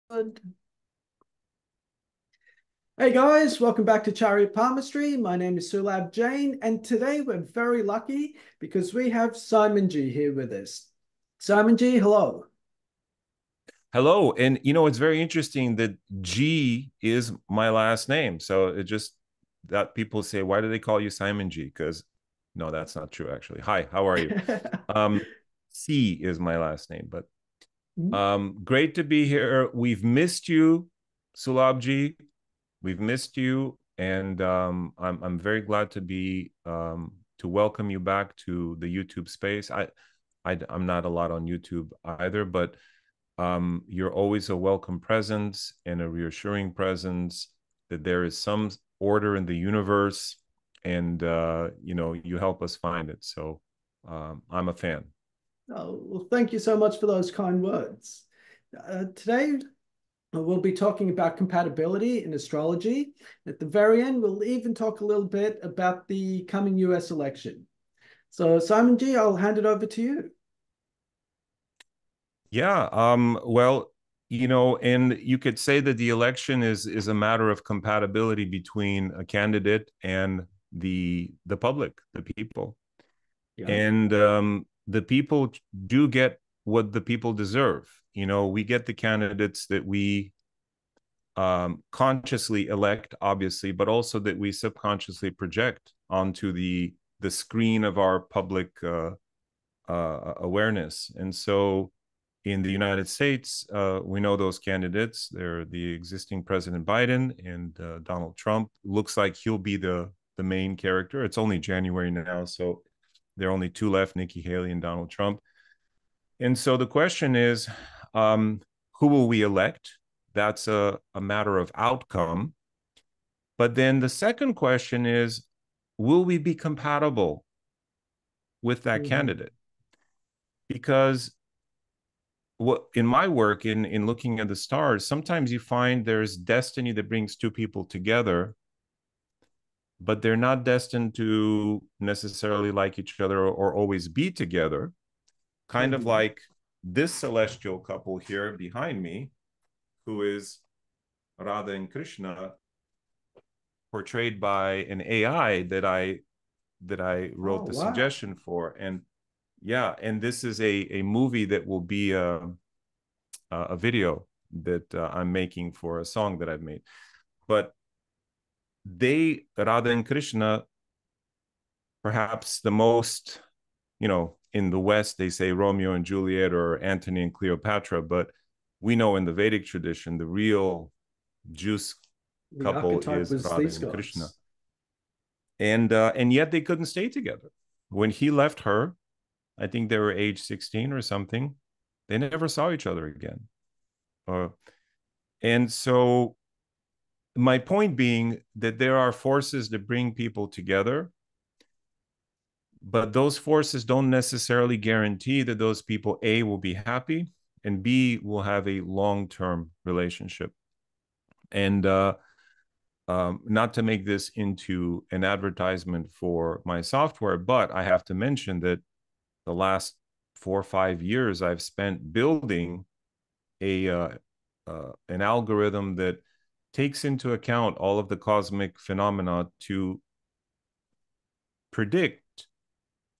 Good. Hey guys, welcome back to Chariot Palmistry. My name is Sulabh Jain, and today we're very lucky because we have Simonji here with us. Simonji, hello. Hello. And it's very interesting that G is my last name. So it just that people say, why do they call you Simon G? Because no, that's not true, actually. Hi, how are you? Um, C is my last name, but great to be here. We've missed you, Sulabji. We've missed you, and I'm very glad to welcome you back to the YouTube space. I'm not a lot on YouTube either, but you're always a welcome presence and a reassuring presence that there is some order in the universe, and you help us find it. So I'm a fan. Oh, well, thank you so much for those kind words. Today, we'll be talking about compatibility in astrology. At the very end, we'll even talk a little bit about the coming US election. So, Simonji, I'll hand it over to you. Yeah. Well, and you could say that the election is a matter of compatibility between a candidate and the public, the people. Yeah. And the people do get what the people deserve. We get the candidates that we consciously elect, obviously, but also that we subconsciously project onto the screen of our public awareness. And so in the United States, we know those candidates. They're the existing President Biden and Donald Trump. Looks like he'll be the main character. It's only January now, so there are only two left: Nikki Haley and Donald Trump. And so the question is, who will we elect? That's a matter of outcome. But then the second question is, will we be compatible with that Mhm. candidate? Because what in my work in looking at the stars, sometimes you find there's destiny that brings two people together, but they're not destined to necessarily like each other or always be together. Kind of Mhm. like this celestial couple here behind me, who is Radha and Krishna, portrayed by an AI that I Oh, wrote the wow. suggestion for. And yeah, and this is a movie that will be a video that I'm making for a song that I've made. But Radha and Krishna, perhaps the most, in the West, they say Romeo and Juliet or Antony and Cleopatra, but we know in the Vedic tradition, the real juice The couple archetype is was Radha these and Krishna. guys. And yet they couldn't stay together. When he left her, I think they were age 16 or something. They never saw each other again. Uh, and so my point being that there are forces that bring people together, but those forces don't necessarily guarantee that those people, A, will be happy, and B, will have a long-term relationship. And not to make this into an advertisement for my software, but I have to mention that the last 4 or 5 years I've spent building an algorithm that takes into account all of the cosmic phenomena to predict,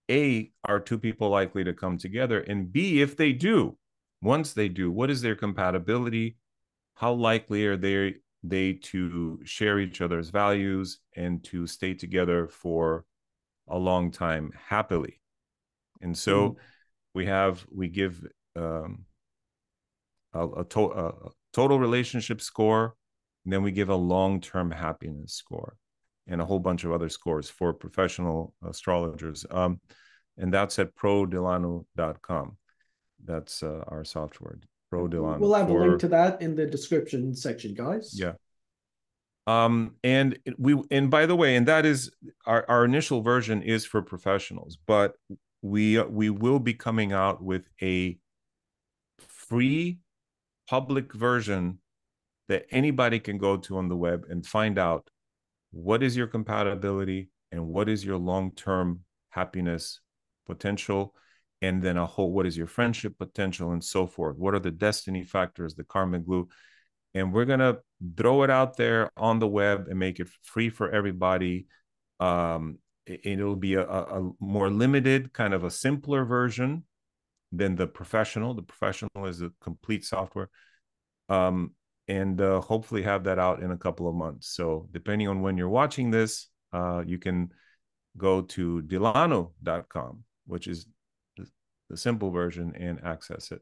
A, are two people likely to come together, and B, if they do, once they do, what is their compatibility? How likely are they to share each other's values and to stay together for a long time happily? And Mhm. so we give a total relationship score, and then we give a long-term happiness score, and a whole bunch of other scores for professional astrologers. And that's at prodelano.com. That's our software, Pro Delano We'll have a link for to that in the description section, guys. yeah. And by the way, and that is our initial version is for professionals, but we will be coming out with a free public version that anybody can go to on the web and find out what is your compatibility and what is your long-term happiness potential, and then a whole what is your friendship potential and so forth. What are the destiny factors, the karmic glue? and we're going to throw it out there on the web and make it free for everybody. It'll be a more limited, kind of a simpler version than the professional. The professional is a complete software. And hopefully have that out in a couple of months. So depending on when you're watching this, you can go to delano.com, which is the simple version, and access it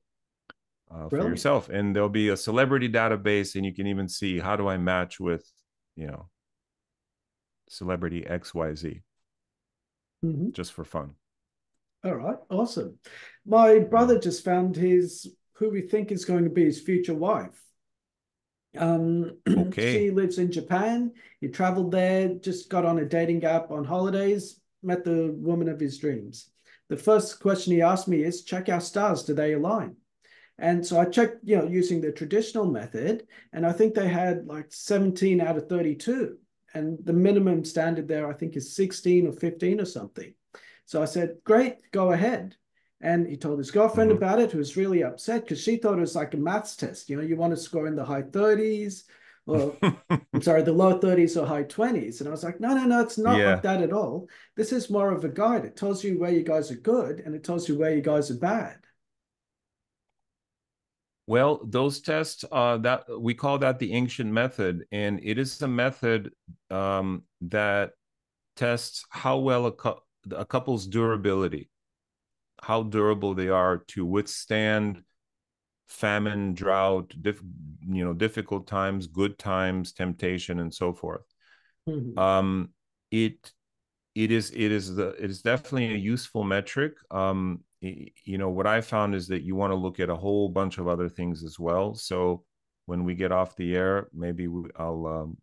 for yourself. And there'll be a celebrity database, and you can even see, how do I match with, celebrity XYZ, just for fun. All right, awesome. My brother just found who we think is going to be his future wife. Okay. She lives in Japan. He traveled there, just got on a dating app on holidays, met the woman of his dreams. The first question he asked me is, check our stars, do they align? And so I checked, using the traditional method, and I think they had like 17 out of 32. And the minimum standard there, I think, is 16 or 15 or something. So I said, great, go ahead. And he told his girlfriend about it, who was really upset because she thought it was like a maths test. You want to score in the high 30s, or I'm sorry, the low 30s or high 20s. And I was like, no, it's not like that at all. This is more of a guide. It tells you where you guys are good, and it tells you where you guys are bad. Well, those tests, that we call that the ancient method, and it is a method that tests how well a couple's durability, how durable they are to withstand famine, drought, difficult times, good times, temptation, and so forth. It is definitely a useful metric. What I found is that you want to look at a whole bunch of other things as well. So when we get off the air, maybe I'll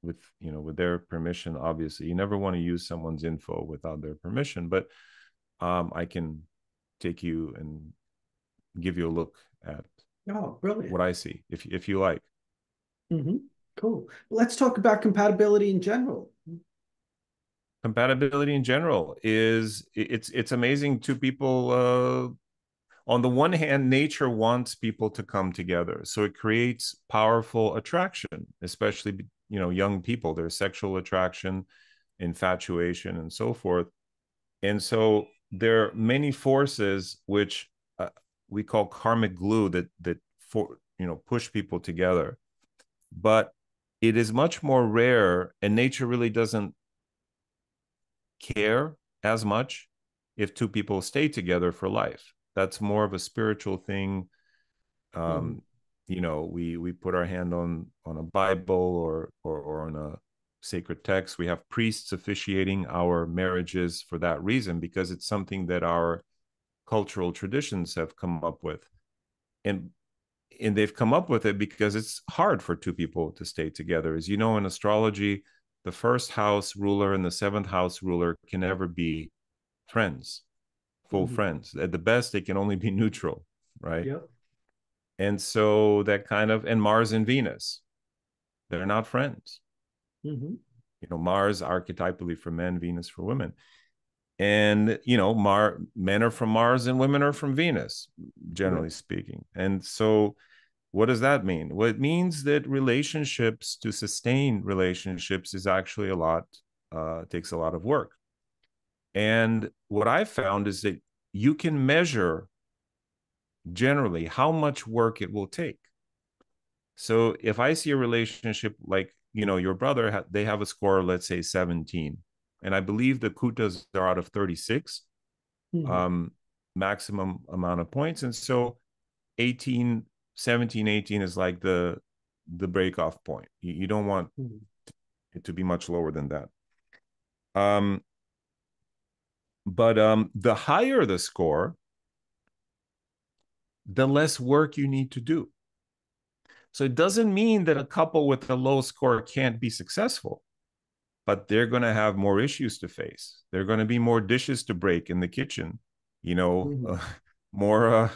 with their permission. Obviously, you never want to use someone's info without their permission, but I can take you and give you a look at brilliant. what I see, if you like. Cool. Let's talk about compatibility in general. Compatibility in general it's amazing. Two people, on the one hand, nature wants people to come together, so it creates powerful attraction, especially young people. There's sexual attraction, infatuation, and so forth. And so there are many forces which we call karmic glue that push people together. But it is much more rare, and nature really doesn't care as much if two people stay together for life. That's more of a spiritual thing. We put our hand on a Bible or on a sacred text. We have priests officiating our marriages for that reason, because it's something that our cultural traditions have come up with. And they've come up with it because it's hard for two people to stay together. As you know, in astrology, the first house ruler and the seventh house ruler can never be friends, full friends. At the best, they can only be neutral, right? Yep. And so that kind of, and Mars and Venus, they're not friends. Mars archetypally for men, Venus for women. And men are from Mars and women are from Venus, generally speaking. And so what does that mean? Well, it means that relationships, to sustain relationships, is actually takes a lot of work. And what I found is that you can measure generally how much work it will take. So if I see a relationship like, your brother, they have a score, let's say 17, and I believe the kutas are out of 36, maximum amount of points. And so 17, 18 is like the break-off point. You don't want it to be much lower than that. But the higher the score, the less work you need to do. So it doesn't mean that a couple with a low score can't be successful, but they're going to have more issues to face. There are going to be more dishes to break in the kitchen, more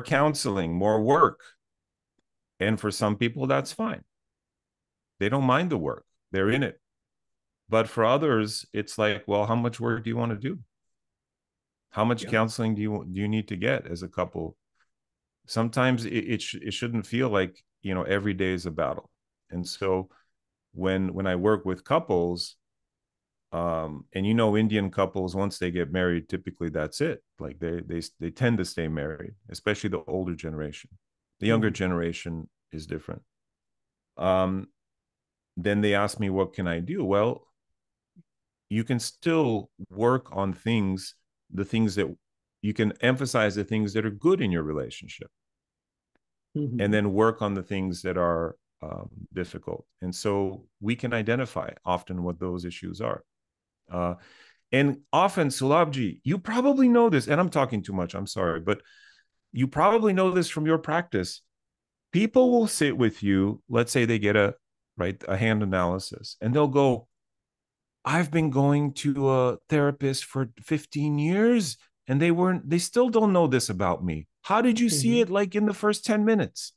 counseling, more work. And for some people, that's fine. They don't mind the work. They're in it. But for others, it's like, well, how much work do you want to do? How much counseling do you need to get as a couple sometimes it shouldn't feel like, you know, every day is a battle. And so when I work with couples, and you know, Indian couples, once they get married, typically that's it. Like they tend to stay married, especially the older generation. The younger Mhm. generation is different. um then they ask me, what can I do? Well, you can still work on things, the things that you can emphasize, the things that are good in your relationship, and Mhm. then work on the things that are difficult. And so we can identify often what those issues are. Uh, and often, Sulabhji, you probably know this, and I'm talking too much, I'm sorry, but you probably know this from your practice. People will sit with you, let's say they get a hand analysis, and they'll go, I've been going to a therapist for 15 years and they still don't know this about me. How did you see Mhm. it like in the first 10 minutes?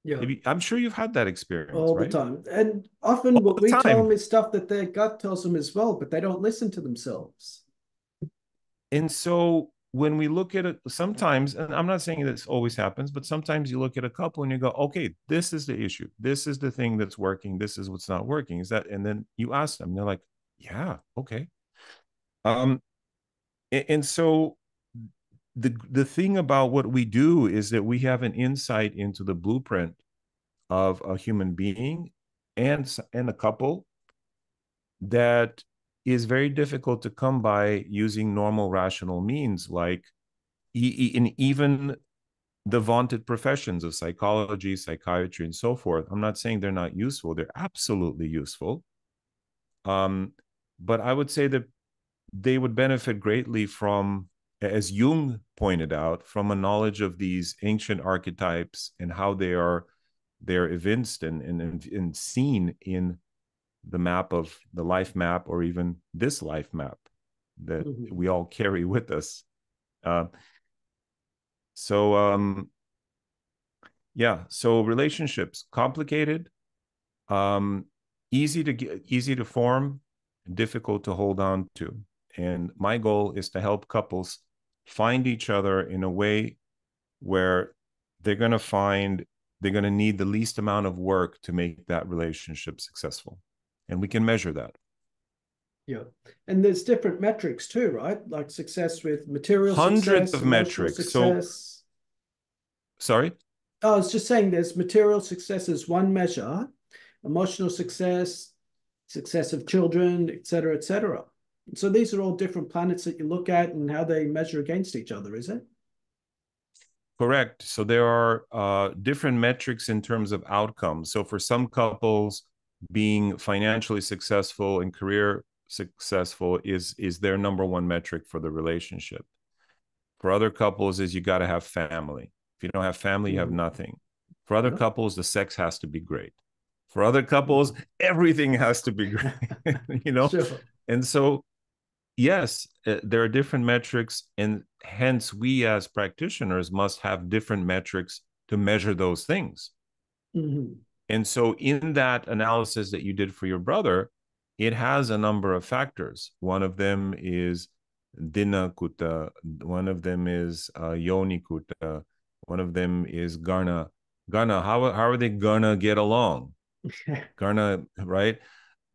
Yeah, I'm sure you've had that experience, all the right? time. And often All what the we tell time. them is stuff that their gut tells them as well, but they don't listen to themselves. And so when we look at it sometimes, and I'm not saying this always happens, but sometimes you look at a couple and you go, okay, this is the issue. This is the thing that's working. This is what's not working. Is that, and then you ask them, they're like, yeah, okay. Um, and so the thing about what we do is that we have an insight into the blueprint of a human being and a couple that is very difficult to come by using normal rational means, like in even the vaunted professions of psychology, psychiatry, and so forth. I'm not saying they're not useful, they're absolutely useful. um, but I would say that they would benefit greatly from, as Jung pointed out, from a knowledge of these ancient archetypes and how they're evinced and seen in the map of the life map, or even this life map that Mhm. we all carry with us. Uh, so yeah, so relationships complicated, um, easy to form, difficult to hold on to. And my goal is to help couples find each other in a way where they're going to find they're going to need the least amount of work to make that relationship successful. And we can measure that. Yeah. And there's different metrics too, right? Like success with material Hundreds success, of emotional metrics. So, success. sorry? I was just saying there's material success as one measure, emotional success, success of children, et cetera, et cetera. So these are all different planets that you look at and how they measure against each other, is it? Correct. So there are different metrics in terms of outcomes. So for some couples, being financially successful and career successful is their number one metric for the relationship. For other couples, is you got to have family. If you don't have family, you have Mm-hmm. nothing. For other Yeah. couples, the sex has to be great. For other couples, Mm-hmm. everything has to be great. you know, Sure. and so yes, there are different metrics, and hence we as practitioners must have different metrics to measure those things. Mm-hmm. And so, in that analysis that you did for your brother, it has a number of factors. One of them is Dina Kuta, one of them is Yoni Kuta, one of them is Garna. Garna, how are they gonna get along? Garna, right?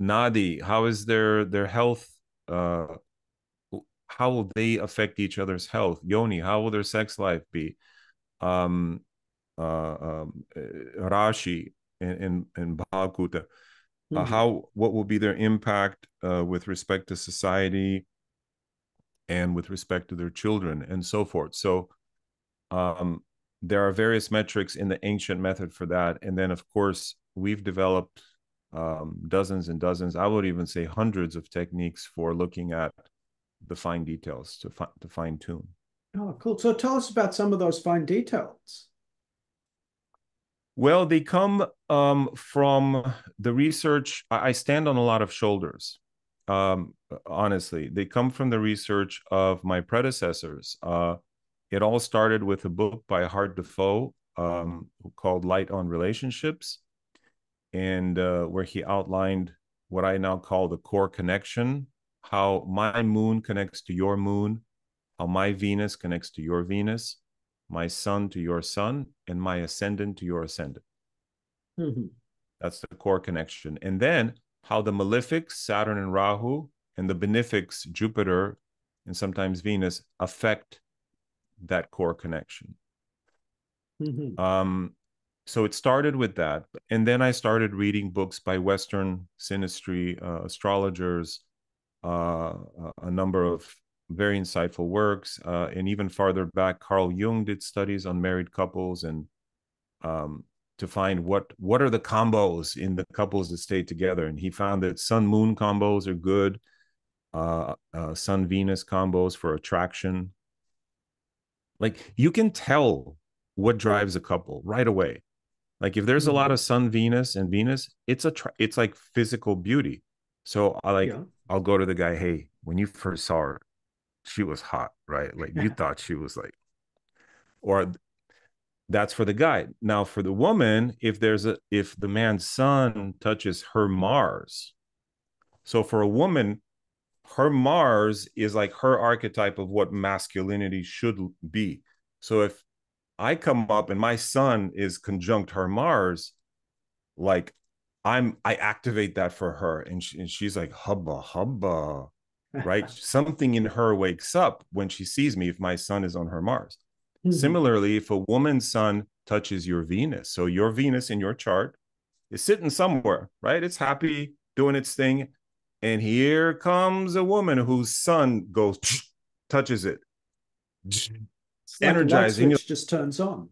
Nadi, how is their health? How will they affect each other's health? Yoni, how will their sex life be? Um, Rashi and Bhagavata, Mm-hmm. how what will be their impact with respect to society and with respect to their children and so forth. So um, there are various metrics in the ancient method for that, and then of course we've developed dozens and dozens. I would even say hundreds of techniques for looking at the fine details to fine tune. Oh, cool. So tell us about some of those fine details. Well, they come from the research. I stand on a lot of shoulders. Honestly, they come from the research of my predecessors. It all started with a book by Hart Defoe called Light on Relationships, and where he outlined what I now call the core connection, how my moon connects to your moon, how my Venus connects to your Venus, my son to your son, and my ascendant to your ascendant. Mm-hmm. That's the core connection. And then how the malefics, Saturn and Rahu, and the benefics, Jupiter and sometimes Venus, affect that core connection. Mm-hmm. So it started with that. And then I started reading books by Western synastry astrologers, a number of very insightful works. And even farther back, Carl Jung did studies on married couples and to find what are the combos in the couples that stay together. And he found that Sun Moon combos are good, Sun Venus combos for attraction. Like you can tell what drives a couple right away. Like if there's a lot Mm-hmm. of Sun Venus and Venus, it's like physical beauty. So Yeah. I'll go to the guy, hey, when you first saw her, she was hot, right? Like you thought she was like, or that's for the guy. Now for the woman, if the man's sun touches her Mars, so for a woman, her Mars is like her archetype of what masculinity should be. So if I come up and my sun is conjunct her Mars, like I activate that for her, and she's like hubba hubba, right? Something in her wakes up when she sees me if my sun is on her Mars. Mm-hmm. Similarly, if a woman's sun touches your Venus, so your Venus in your chart is sitting somewhere, right? It's happy doing its thing, and here comes a woman whose sun goes touches it, It's like a light energizing. switch just turns on.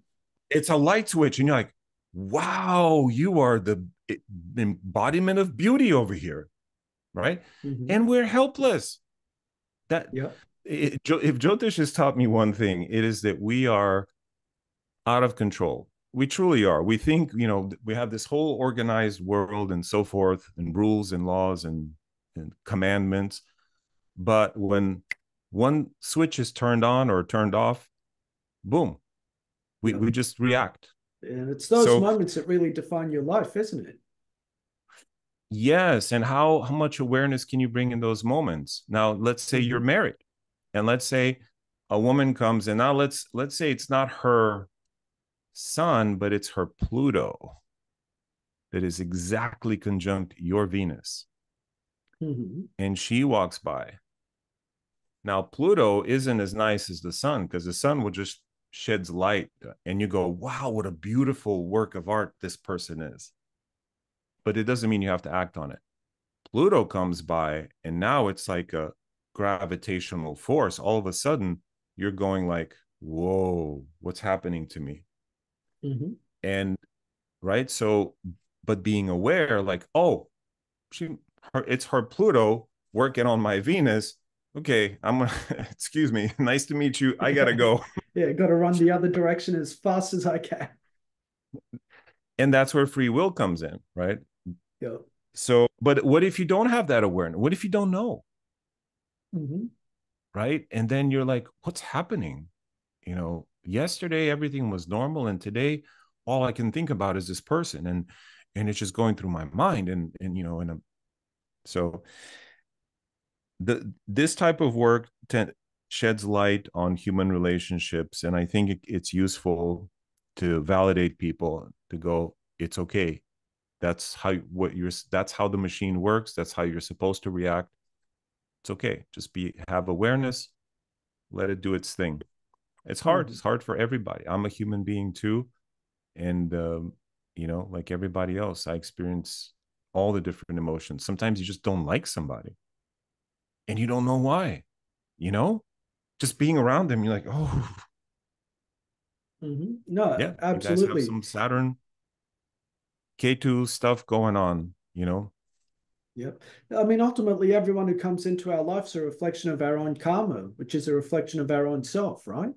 It's a light switch, and you're like, wow, you are the embodiment of beauty over here, right? Mm-hmm. And we're helpless. That Yeah. if Jyotish has taught me one thing, it is that we are out of control. We truly are. We think, we have this whole organized world and so forth, and rules and laws and commandments. But when one switch is turned on or turned off, boom, Yeah. we just react. And it's those So moments that really define your life, isn't it? yes, and how much awareness can you bring in those moments? Now, let's say you're Mm-hmm. married, and let's say a woman comes, and now let's say it's not her sun, but it's her Pluto that is exactly conjunct your Venus, Mm-hmm. and she walks by. Now, Pluto isn't as nice as the sun because the sun will just sheds light, and you go, "Wow, what a beautiful work of art this person is." But it doesn't mean you have to act on it. Pluto comes by, and now it's like a gravitational force. All of a sudden, you're going like, "Whoa, what's happening to me?" Mm-hmm. And right, so, but being aware, like, oh, it's her Pluto working on my Venus. Okay, I'm gonna excuse me. Nice to meet you. I gotta go. Yeah, got to run the other direction as fast as I can. And that's where free will comes in, right? Yeah. So, but what if you don't have that awareness? What if you don't know? Mm-hmm. Right? And then you're like, what's happening? Yesterday everything was normal, and today all I can think about is this person, and it's just going through my mind, so this type of work sheds light on human relationships, and I think it's useful to validate people, to go, it's okay. That's how the machine works. That's how you're supposed to react. It's okay. Just have awareness, let it do its thing. It's hard. Mm-hmm. It's hard for everybody. I'm a human being too. And, like everybody else, I experience all the different emotions. Sometimes you just don't like somebody and you don't know why, you know, just being around them. You're like, oh, Mm-hmm. No, yeah, you guys have absolutely. some Saturn K2 stuff going on. Yeah. I mean, ultimately, everyone who comes into our life is a reflection of our own karma, which is a reflection of our own self, right?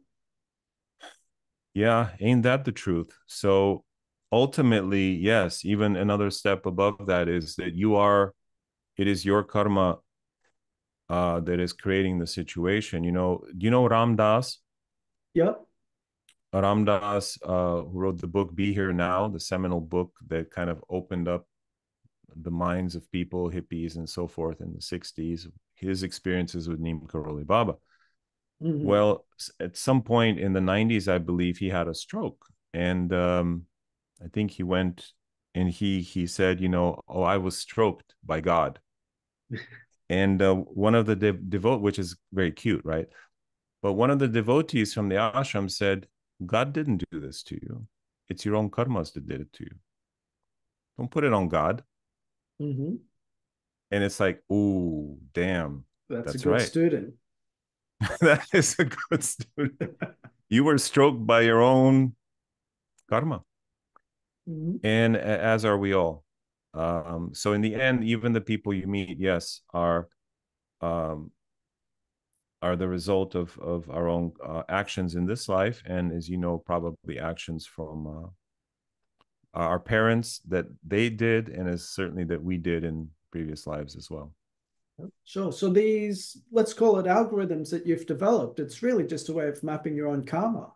Yeah, ain't that the truth? So ultimately, yes, even another step above that is that it is your karma that is creating the situation. Do you know Ram Dass? Yep. Ram Dass, who wrote the book Be Here Now, the seminal book that kind of opened up the minds of people, hippies, and so forth in the 60s, his experiences with Neem Karoli Baba. Mm-hmm. Well, at some point in the 90s, I believe he had a stroke. And I think he went and he said, oh, I was stroked by God. And one of the devote, which is very cute, right? But one of the devotees from the ashram said, God didn't do this to you. It's your own karmas that did it to you. Don't put it on God. Mm-hmm. And it's like, ooh, damn, That's a that's good right. student. That is a good student. You were stroked by your own karma. Mm-hmm. And as are we all. So in the end, even the people you meet, yes, um, are the result of our own actions in this life, and as you know, probably actions from our parents that they did, and as certainly that we did in previous lives as well. Sure. So these, let's call it algorithms that you've developed, it's really just a way of mapping your own karma.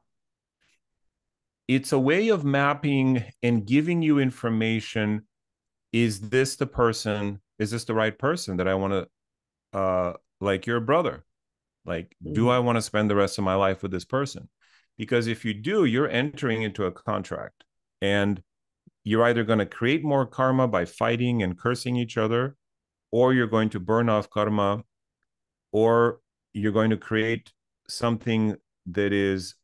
It's a way of mapping and giving you information. Is this the person? Is this the right person that I want to, like your brother? Like, do I Mm-hmm. want to spend the rest of my life with this person? Because if you do, you're entering into a contract, and you're either going to create more karma by fighting and cursing each other, or you're going to burn off karma, or you're going to create something that is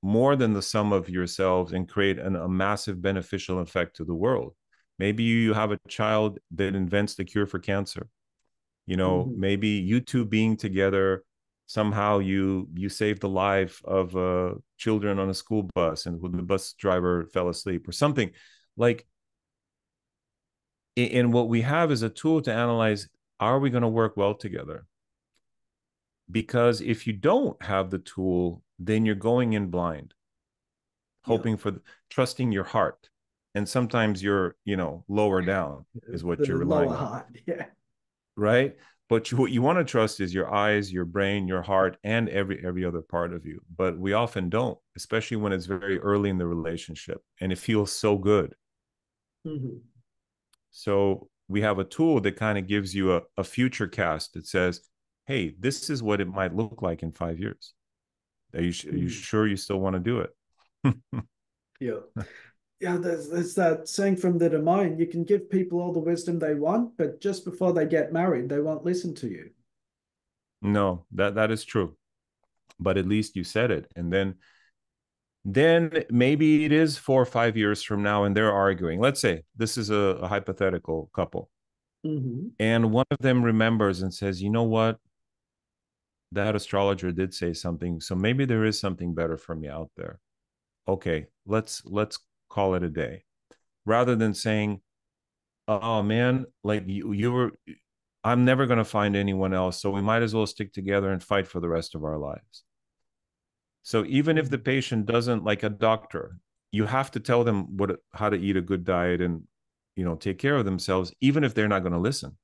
more than the sum of yourselves and create a massive beneficial effect to the world. Maybe you have a child that invents the cure for cancer. Mm-hmm. Maybe you two being together, somehow you save the life of children on a school bus, and when the bus driver fell asleep or something. Like, and what we have is a tool to analyze, are we going to work well together? Because if you don't have the tool, then you're going in blind, Yeah. hoping for trusting your heart, and sometimes you're lower down is what you're The lower relying on, heart. Yeah. right? But what you want to trust is your eyes, your brain, your heart, and every other part of you. But we often don't, especially when it's very early in the relationship and it feels so good. Mm-hmm. So we have a tool that kind of gives you a future cast that says, hey, this is what it might look like in 5 years. Are you Mm-hmm. sure you still want to do it? Yeah. Yeah, there's that saying from the domain, you can give people all the wisdom they want, but just before they get married, they won't listen to you. No, that is true. But at least you said it. And then maybe it is 4 or 5 years from now and they're arguing. Let's say this is a hypothetical couple. Mm-hmm. And one of them remembers and says, you know what? That astrologer did say something. So maybe there is something better for me out there. Okay, let's call it a day. Rather than saying, oh man, like you were, I'm never going to find anyone else, so we might as well stick together and fight for the rest of our lives. So even if the Mm-hmm. patient doesn't, like a doctor, you have to tell them how to eat a good diet and take care of themselves, even if they're not going to listen,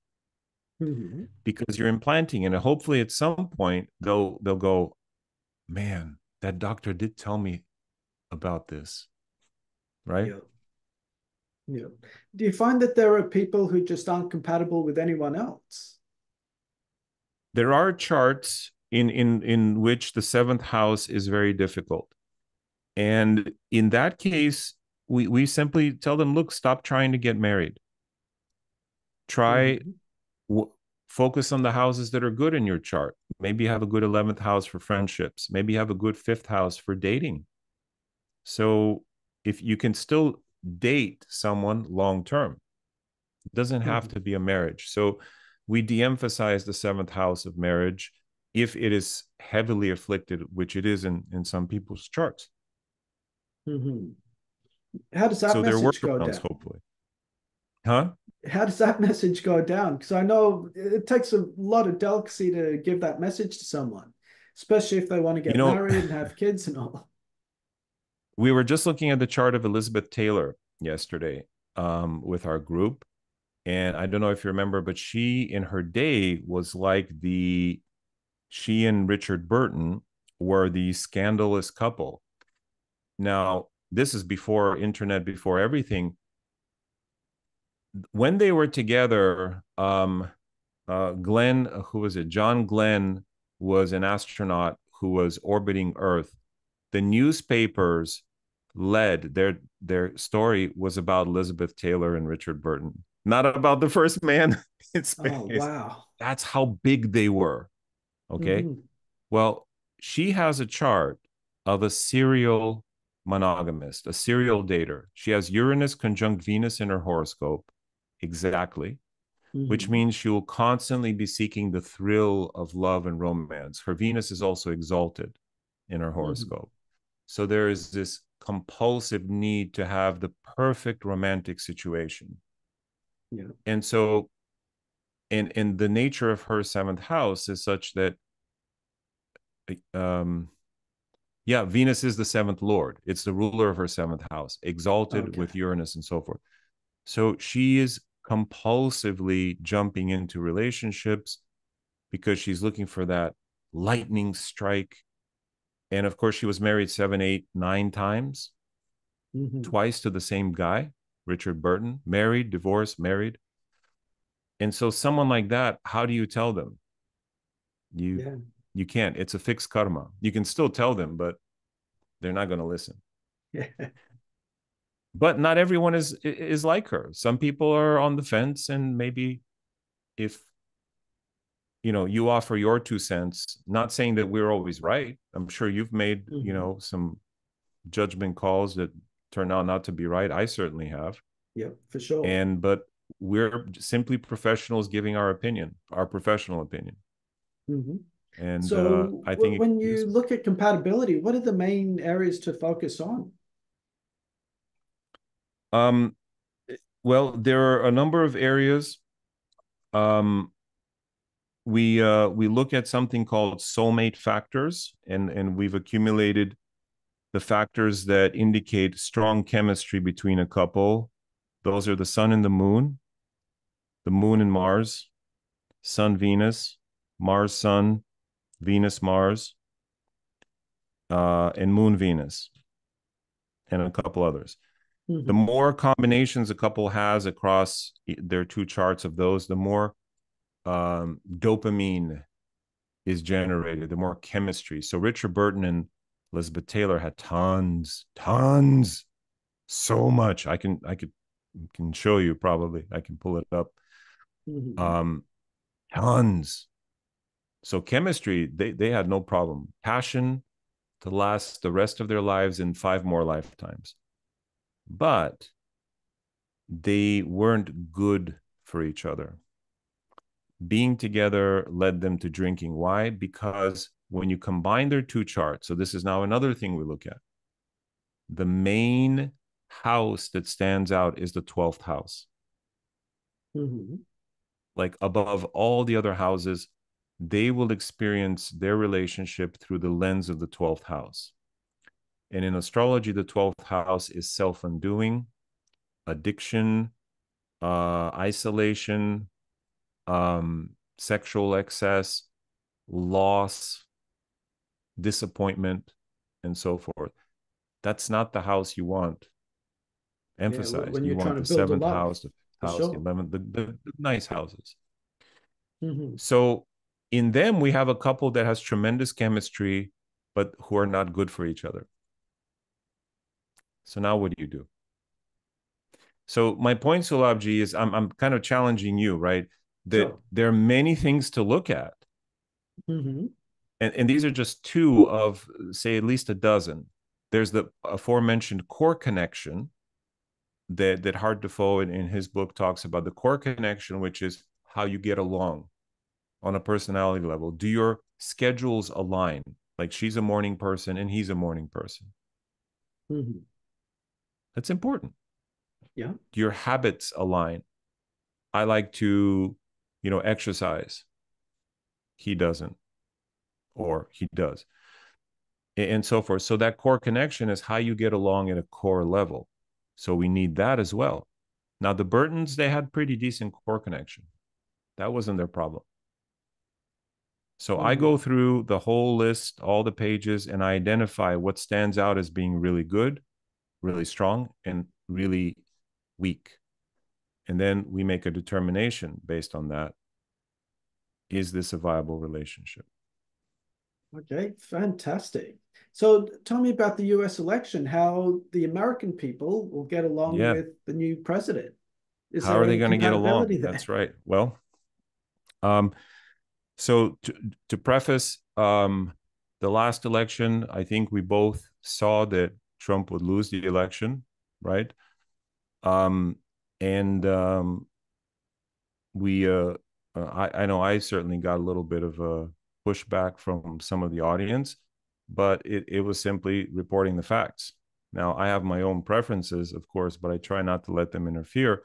Mm-hmm. because you're implanting. And hopefully at some point they'll go, man, that doctor did tell me about this, right? Yeah. Yeah. Do you find that there are people who just aren't compatible with anyone else? There are charts in which the seventh house is very difficult. And in that case, we simply tell them, look, stop trying to get married. Try Mm-hmm. w- focus on the houses that are good in your chart. Maybe you have a good 11th house for friendships. Maybe you have a good fifth house for dating. So if you can still date someone long term, it doesn't have Mm-hmm. to be a marriage. So we de-emphasize the seventh house of marriage if it is heavily afflicted, which it is in some people's charts. Mm-hmm. How does that So there are message go workarounds, down? hopefully. Huh? How does that message go down? Because I know it takes a lot of delicacy to give that message to someone, especially if they want to You get know, married and have kids and all. we were just looking at the chart of Elizabeth Taylor yesterday with our group. And I don't know if you remember, but she in her day was like she and Richard Burton were the scandalous couple. Now, this is before internet, before everything. When they were together, Glenn, who was it? John Glenn was an astronaut who was orbiting Earth. The newspapers led their story was about Elizabeth Taylor and Richard Burton, not about the first man in Oh, space. wow. That's how big they were. Okay. Hmm. Well, she has a chart of a serial monogamist, a serial dater. She has Uranus conjunct Venus in her horoscope. Exactly. Which Hmm. means she will constantly be seeking the thrill of love and romance. Her Venus is also exalted in her Hmm. horoscope. So there is this compulsive need to have the perfect romantic situation. Yeah. And so, in the nature of her seventh house is such that, um, yeah, Venus is the seventh lord. It's the ruler of her seventh house, exalted Okay. with Uranus and so forth. So she is compulsively jumping into relationships because she's looking for that lightning strike. And of course, she was married 7, 8, 9 times, Hmm. twice to the same guy, Richard Burton, married, divorced, married. And so someone like that, how do you tell them? You Yeah. you can't. It's a fixed karma. You can still tell them, but they're not going to listen. Yeah. But not everyone is like her. Some people are on the fence, and maybe if you offer your 2 cents, not saying that we're always right. I'm sure you've made Hmm. some judgment calls that turn out not to be right. I certainly have. Yep, for sure. But we're simply professionals giving our opinion, our professional opinion. Hmm. And So I think when it's you useful. look at compatibility, what are the main areas to focus on? Um, well, there are a number of areas. Um, we look at something called soulmate factors, and we've accumulated the factors that indicate strong chemistry between a couple. Those are the sun and the moon and Mars, sun Venus, Mars sun, Venus Mars, and moon Venus, and a couple others. The Hmm. more combinations a couple has across their two charts of those, the more dopamine is generated, the more chemistry. So Richard Burton and Elizabeth Taylor had tons, so much. I can show you probably. I can pull it up. Hmm. Um, Tons. So chemistry, they had no problem. Passion to last the rest of their lives in 5 more lifetimes. But they weren't good for each other. Being together led them to drinking. Why? Because when you combine their two charts, so this is now another thing we look at. The main house that stands out is the 12th house. Hmm. Like above all the other houses, they will experience their relationship through the lens of the 12th house. And in astrology, the 12th house is self undoing, addiction, isolation, sexual excess, loss, disappointment, and so forth. That's not the house you want Yeah, emphasized. when You you're trying want to the build a seventh love, house, the for house, the sure. 11th, the nice houses. Hmm. So in them, we have a couple that has tremendous chemistry, but who are not good for each other. So now what do you do? So my point, Sulabji, is I'm kind of challenging you, right? That Sure. there are many things to look at. Hmm. And these are just two of, say, at least a dozen. There's the aforementioned core connection that Hart Defoe in his book talks about, the core connection, which is how you get along on a personality level. Do your schedules align? Like she's a morning person and he's a morning person. Hmm. That's important. Yeah. Do your habits align? I like to, exercise. He doesn't, or he does, and so forth. So that core connection is how you get along at a core level. So we need that as well. Now, the Burtons, they had pretty decent core connection. That wasn't their problem. So I Hmm. go through the whole list, all the pages, and I identify what stands out as being really good, really strong, and really weak. And then we make a determination based on that. Is this a viable relationship? Okay, fantastic. So tell me about the US election, how the American people will get along Yeah. with the new president. Is How there are they any going to get along? compatibility there? That's right. Well, um, so to preface, the last election, I think we both saw that Trump would lose the election, right? Um, and we, I know I certainly got a little bit of a pushback from some of the audience, but it was simply reporting the facts. Now, I have my own preferences, of course, but I try not to let them interfere.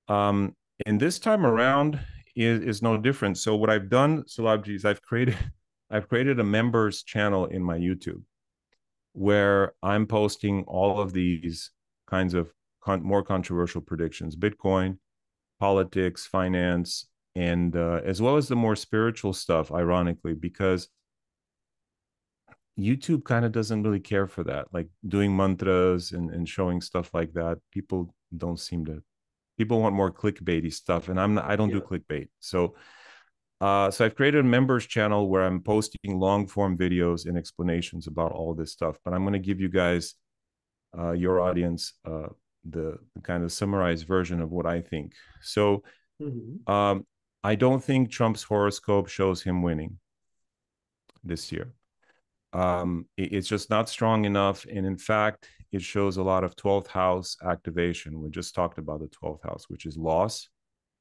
Um, and this time around is no different. So what I've done, Sulabji, is I've created a members channel in my YouTube where I'm posting all of these kinds of more controversial predictions: Bitcoin, politics, finance, and as well as the more spiritual stuff. Ironically, because YouTube kind of doesn't really care for that, like doing mantras and showing stuff like that. People don't seem to. People want more clickbaity stuff, and I don't do Yeah. clickbait. So I've created a members channel where I'm posting long form videos and explanations about all this stuff. But I'm going to give you guys, your audience, the kind of summarized version of what I think. So Mhm. um, I don't think Trump's horoscope shows him winning this year. It's just not strong enough, and in fact, it shows a lot of 12th house activation. We just talked about the 12th house, which is loss,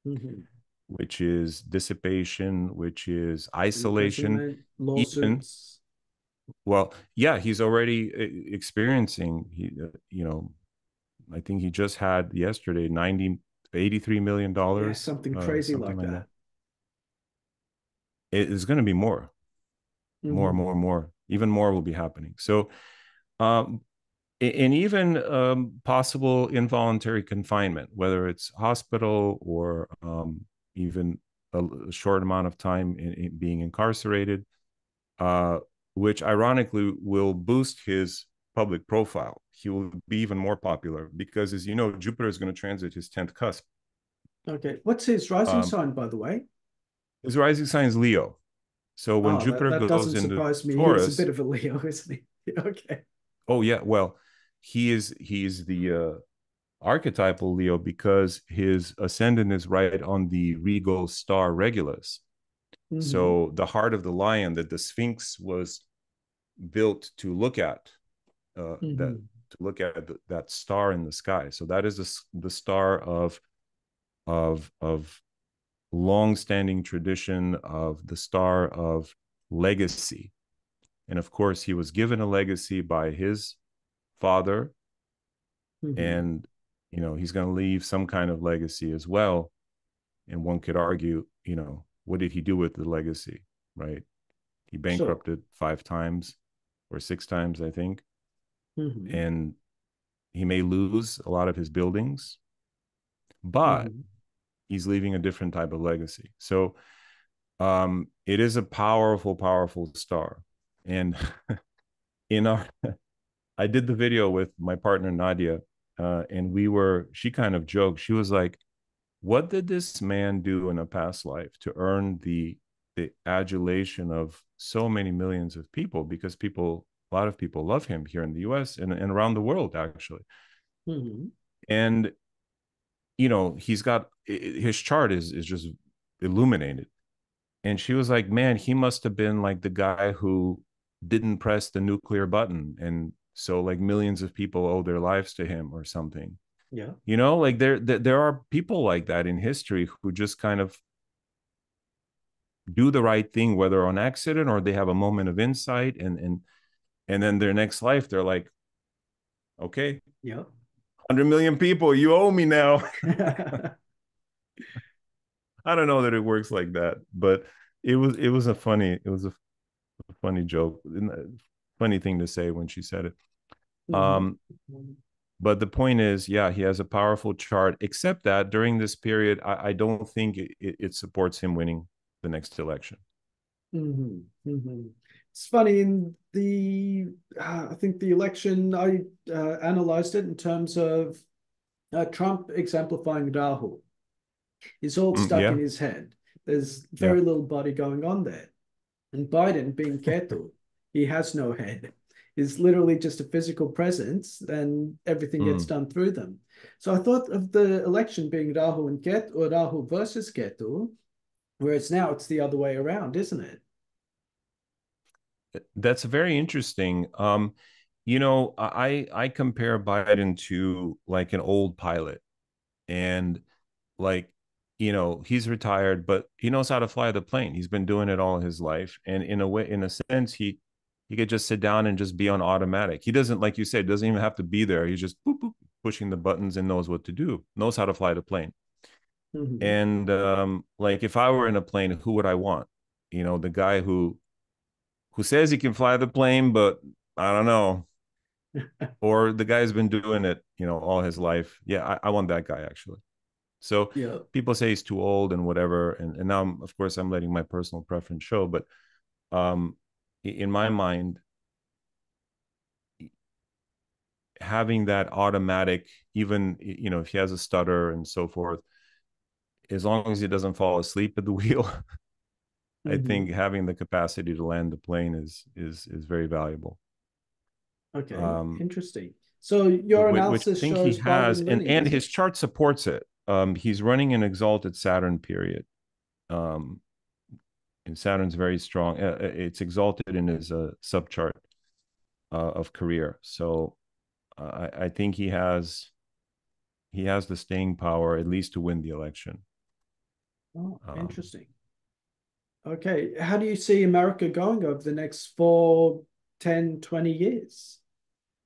Mhm. which is dissipation, which is isolation. Imprisonment, Even, lawsuits. well, yeah, he's already experiencing, I think he just had yesterday 83 million Yeah, dollars, something crazy something like like that. that. It is going to be more, more, Hmm. more, more. Even more will be happening. So, um, and even possible involuntary confinement, whether it's hospital or even a short amount of time in being incarcerated, uh, which ironically will boost his public profile. He will be even more popular because, as you know, Jupiter is going to transit his 10th cusp. Okay. What's his rising Um, sign, by the way? his rising sign is Leo. So when Oh, Jupiter that goes doesn't into surprise me. He is a Taurus, bit of a Leo, isn't he? Okay. oh yeah, well, he's the archetypal Leo because his ascendant is right on the regal star Regulus. Hmm. So the heart of the lion that the Sphinx was built to look at, that Hmm. to look at that star in the sky. So that is the star of long-standing tradition, of the star of legacy. And of course, he was given a legacy by his father, Hmm. and he's going to leave some kind of legacy as well. And one could argue, what did he do with the legacy, right? He Sure. bankrupted 5 times or 6 times, I think, Hmm. and he may lose a lot of his buildings, but Hmm. he's leaving a different type of legacy. So it is a powerful, powerful star. And in our, I did the video with my partner Nadia, and she kind of joked. She was like, "What did this man do in a past life to earn the adulation of so many millions of people?" Because a lot of people love him here in the U.S. and around the world, actually. Hmm. And he's got his chart is just illuminated. And she was like, "Man, he must have been like the guy who didn't press the nuclear button, and so like millions of people owe their lives to him or something." Yeah. Like there are people like that in history who just kind of do the right thing, whether on accident or they have a moment of insight, and then their next life they're like, "Okay, Yeah. 100 million people, you owe me now." I don't know that it works like that, but it was a funny joke, funny thing to say when she said it. Hmm. Um, but the point is, yeah, he has a powerful chart, except that during this period, I don't think it supports him winning the next election. Hmm. Hmm. It's funny in I think the election, I analyzed it in terms of Trump exemplifying Rahu. He's all stuck in Yeah, his head. There's yeah. very little body going on there. And Biden, being Ketu, he has no head. He's literally just a physical presence, and everything gets Mm. done through them. So I thought of the election being Rahu and Ketu, or Rahu versus Ketu, whereas now it's the other way around, isn't it? That's very interesting. I compare Biden to like an old pilot, and like he's retired, but he knows how to fly the plane. He's been doing it all his life, and in a sense, he could just sit down and just be on automatic. He doesn't, like you said, doesn't even have to be there. He's just boop, boop, pushing the buttons and knows what to do, knows how to fly the plane. Mm-hmm. And like if I were in a plane, who would I want? The guy who says he can fly the plane, but I don't know. Or the guy's been doing it, all his life. Yeah, I want that guy actually. So Yeah. people say he's too old and whatever. And now, of course, I'm letting my personal preference show. But um, in my mind, having that automatic, even, if he has a stutter and so forth, as long as he doesn't fall asleep at the wheel, I Mm-hmm. think having the capacity to land the plane is very valuable. Okay, Um, interesting. So your which I analysis think he shows has, Biden and winning, and is his it? chart supports it. He's running an exalted Saturn period. Um, and Saturn's very strong. It's exalted in his subchart of career. So I think he has the staying power at least to win the election. Oh, Um, interesting. Okay, how do you see America going over the next 4, 10, 20 years?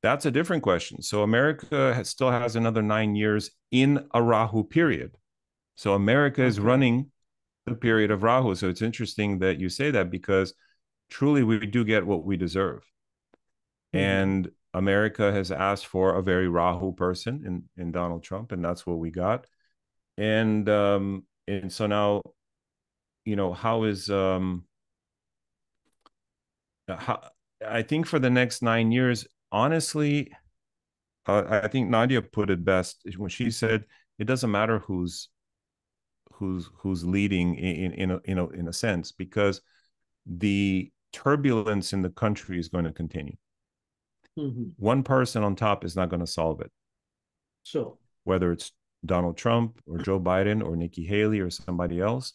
that's a different question. So America still has another 9 years in a Rahu period. So America is Okay. running the period of Rahu. So it's interesting that you say that because truly we do get what we deserve. Mm-hmm. And America has asked for a very Rahu person in Donald Trump, and that's what we got. And so now, how is how I think for the next 9 years, honestly, I think Nadia put it best when she said it doesn't matter who's leading in a sense, because the turbulence in the country is going to continue. Mm-hmm. One person on top is not going to solve it, Sure. whether it's Donald Trump or Joe Biden or Nikki Haley or somebody else.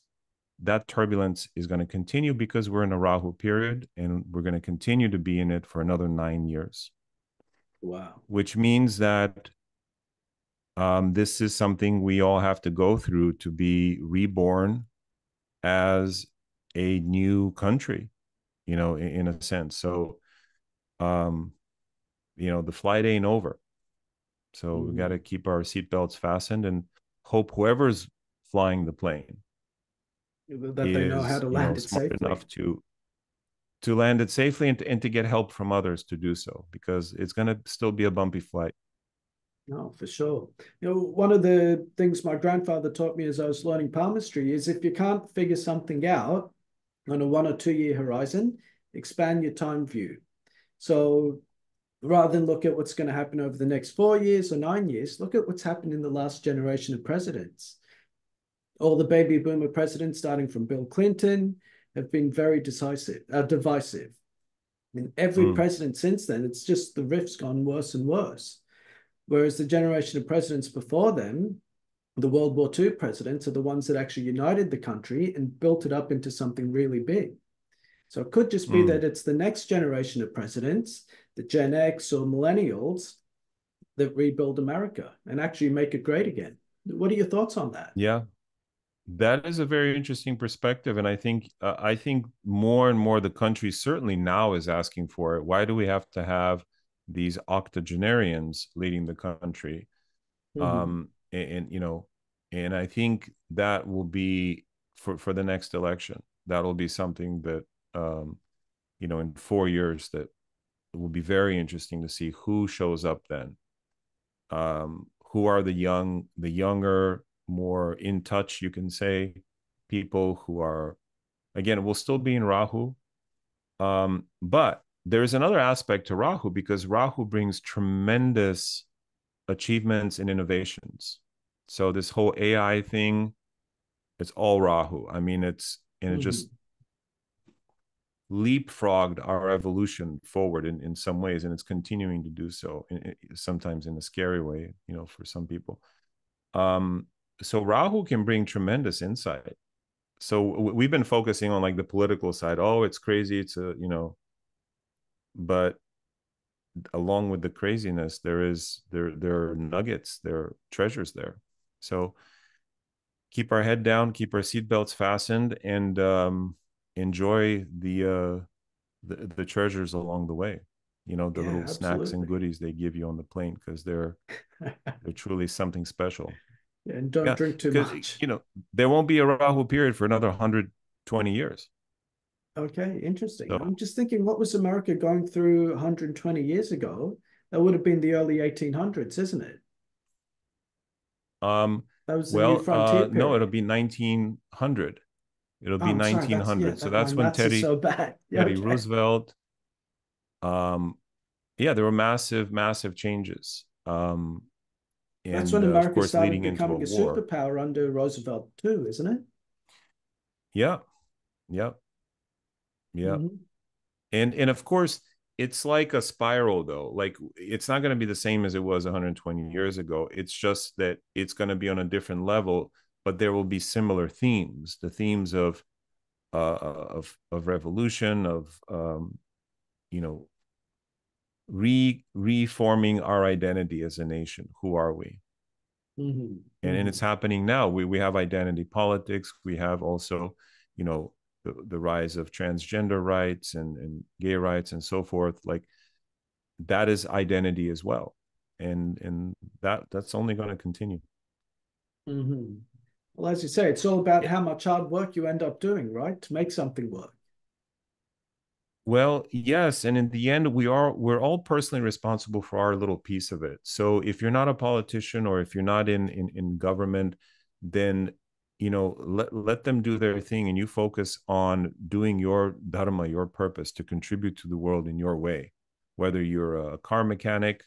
That turbulence is going to continue because we're in a Rahu period, and we're going to continue to be in it for another 9 years, Wow. which means that this is something we all have to go through to be reborn as a new country, in a sense. So, um, the flight ain't over. So we got Mm-hmm. to keep our seatbelts fastened and hope whoever's flying the plane That they know how is, to land it smart safely. enough to land it safely, and to get help from others to do so, because it's going to still be a bumpy flight. No, for sure. One of the things my grandfather taught me as I was learning palmistry is if you can't figure something out on a 1 or 2 year horizon, expand your time view. So rather than look at what's going to happen over the next 4 years or 9 years, look at what's happened in the last generation of presidents. All the baby boomer presidents, starting from Bill Clinton, have been very divisive. I mean, every Mm, president since then, it's just the rift's gone worse and worse. Whereas the generation of presidents before them, the World War II presidents, are the ones that actually united the country and built it up into something really big. So it could just be mm. that it's the next generation of presidents, the Gen X or millennials, that rebuild America and actually make it great again. What are your thoughts on that? Yeah, that is a very interesting perspective, and I think more and more the country certainly now is asking for it. Why do we have to have these octogenarians leading the country? Mm-hmm. And I think that will be for the next election. That will be something that in 4 years, that it will be very interesting to see who shows up then. Who are the younger, more in touch, you can say, people who are, again, will still be in Rahu. But there's another aspect to Rahu, because Rahu brings tremendous achievements and innovations. So this whole AI thing, it's all Rahu. I mean, it's and it Mm-hmm. just leapfrogged our evolution forward in some ways, and it's continuing to do so, sometimes in a scary way, for some people. So Rahu can bring tremendous insight. So we've been focusing on like the political side. Oh, it's crazy. It's but along with the craziness, there are nuggets, there are treasures there. So keep our head down, keep our seatbelts fastened, and enjoy the treasures along the way. The Yeah, little snacks and absolutely. goodies they give you on the plane, because they're truly something special. Yeah, and don't Yeah, drink too because much. there won't be a Rahu period for another 120 years. Okay, interesting. So, I'm just thinking, what was America going through 120 years ago? That would have been the early 1800s, isn't it? um, That was the new frontier no, it'll period. be 1900. It'll Oh, be I'm sorry. nineteen hundred. So That my that's when maths is Teddy so bad. Yeah, Teddy okay. Roosevelt. Yeah, there were massive, massive changes. That's And when of America course, started leading into a becoming a war. superpower under Roosevelt too, isn't it? Yeah, yeah, yeah. Hmm. And of course, it's like a spiral, though. Like, it's not going to be the same as it was 120 years ago. It's just that it's going to be on a different level, but there will be similar themes. The themes of revolution, of you know reforming our identity as a nation. Who are we? Hmm. And Hmm. it's happening now. We have identity politics. We have also, the rise of transgender rights and gay rights and so forth. Like, that is identity as well, and that's only going to continue. Hmm. Well, as you say, it's all about how much hard work you end up doing, right? To make something work. Well, yes, and in the end, we're all personally responsible for our little piece of it. So if you're not a politician, or if you're not in government, then let them do their thing, and you focus on doing your dharma, your purpose, to contribute to the world in your way. Whether you're a car mechanic,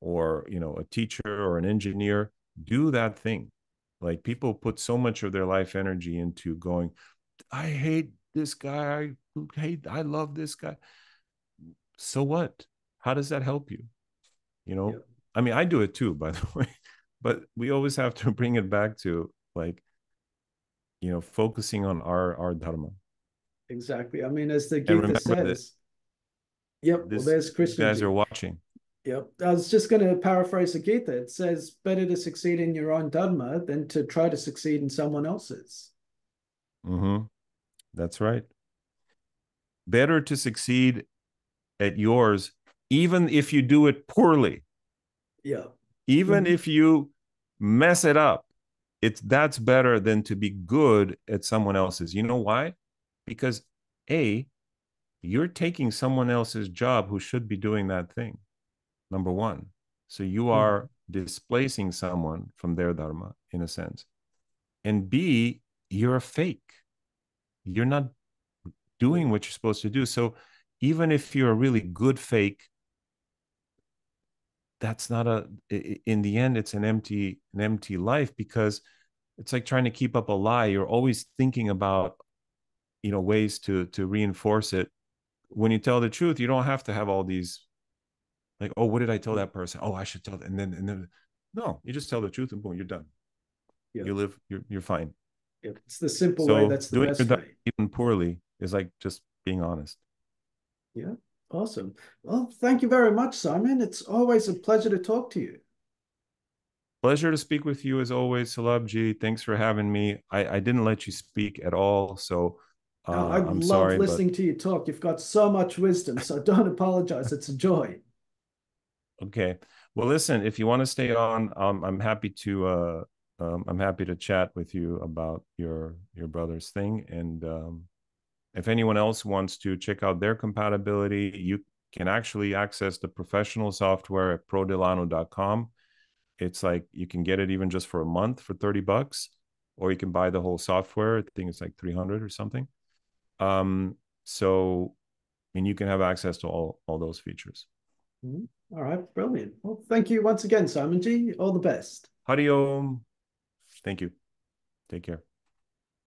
or a teacher, or an engineer, do that thing. Like, people put so much of their life energy into going, I hate this guy. I love this guy. So what? How does that help you? Yeah, I mean, I do it too, by the way, but we always have to bring it back to, like, focusing on our dharma. exactly. I mean, as the And Gita remember that says, yep, well, there's these guys are Krishnaji. watching. Yep. I was just going to paraphrase the Gita. It says, better to succeed in your own dharma than to try to succeed in someone else's. Mm-hmm. That's right. Better to succeed at yours, even if you do it poorly, Yeah. even Hmm. if you mess it up. That's better than to be good at someone else's. You know why? Because A, you're taking someone else's job who should be doing that thing. Number one. So you Hmm. are displacing someone from their dharma, in a sense. And B, you're a fake. You're not Yeah. doing what you're supposed to do. So even if you're a really good fake, that's not in the end, it's an empty life, because it's like trying to keep up a lie. You're always thinking about, ways to reinforce it. When you tell the truth, you don't have to have all these, like, oh, what did I tell that person? Oh, I should tell that. And then no, you just tell the truth, and boom, you're done. Yeah. You're fine. Yeah. It's the simple way. So That's the doing your best done way. even poorly is like just being honest. Yeah. Awesome. Well, thank you very much, Simon. It's always a pleasure to talk to you. Pleasure to speak with you as always, Sulabh. Thanks for having me. I didn't let you speak at all, so I I'm love sorry, but listening to you talk. You've got so much wisdom, so don't apologize. It's a joy. okay. Well, listen, if you want to stay on, I'm happy to chat with you about your brother's thing. And if anyone else wants to check out their compatibility, you can actually access the professional software at prodelano.com. It's like you can get it even just for a month for $30, or you can buy the whole software. I think it's like 300 or something. Um, so, and you can have access to all those features. Mhm. All right, brilliant. Well, thank you once again, Simon G. All the best. Hari Om. Thank you. Take care.